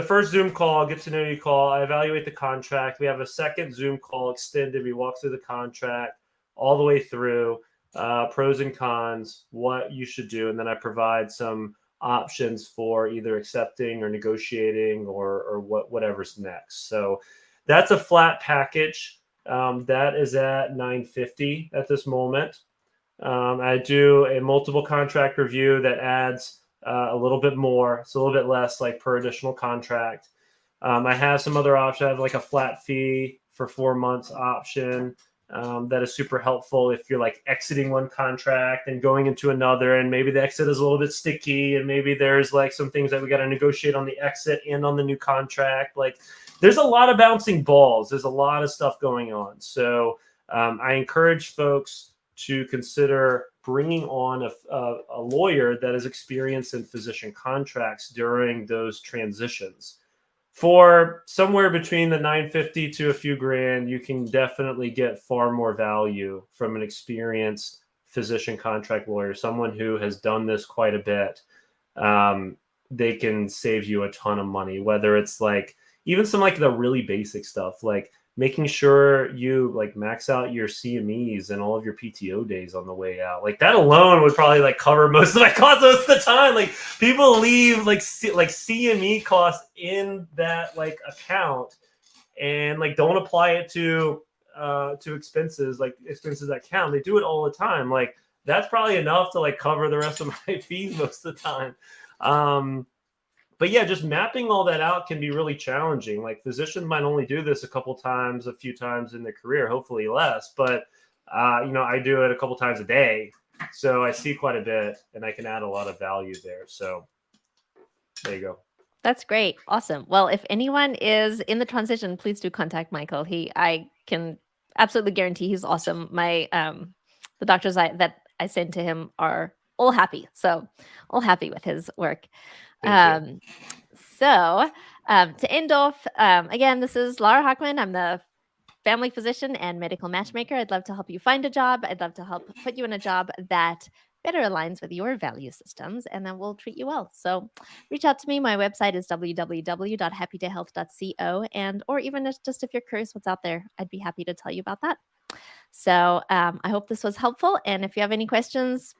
first Zoom call, get to know you call. I evaluate the contract. We have a second Zoom call extended. We walk through the contract all the way through, pros and cons, what you should do. And then I provide some options for either accepting or negotiating or whatever's next. So that's a flat package. That is at $950 at this moment. I do a multiple contract review that adds a little bit more. It's a little bit less like per additional contract. I have some other options. I have like a flat fee for 4 months option. That is super helpful if you're like exiting one contract and going into another, and maybe the exit is a little bit sticky, and maybe there's like some things that we got to negotiate on the exit and on the new contract. Like there's a lot of bouncing balls. There's a lot of stuff going on. So I encourage folks to consider bringing on a lawyer that is experienced in physician contracts during those transitions. For somewhere between the $950 to a few grand, you can definitely get far more value from an experienced physician contract lawyer, someone who has done this quite a bit. They can save you a ton of money, whether it's like even some like the really basic stuff, like making sure you like max out your CMEs and all of your PTO days on the way out. Like that alone would probably like cover most of my costs most of the time. Like people leave like CME costs in that like account and like don't apply it to expenses, like expenses that count. They do it all the time. Like that's probably enough to like cover the rest of my fees most of the time. But yeah, just mapping all that out can be really challenging. Like physicians might only do this a few times in their career, hopefully less. But I do it a couple times a day, so I see quite a bit, and I can add a lot of value there. So there you go. That's great. Awesome. Well, if anyone is in the transition, please do contact Michael. I can absolutely guarantee he's awesome. My the doctors that I send to him are all happy. So all happy with his work. So to end off, again, this is Laura Hockman. I'm the family physician and medical matchmaker. I'd love to help you find a job. I'd love to help put you in a job that better aligns with your value systems, and then we'll treat you well. So reach out to me. My website is www.happydayhealth.co, and or even just if you're curious what's out there, I'd be happy to tell you about that. So I hope this was helpful. And if you have any questions,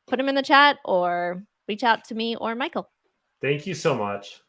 put them in the chat or reach out to me or Michael. Thank you so much.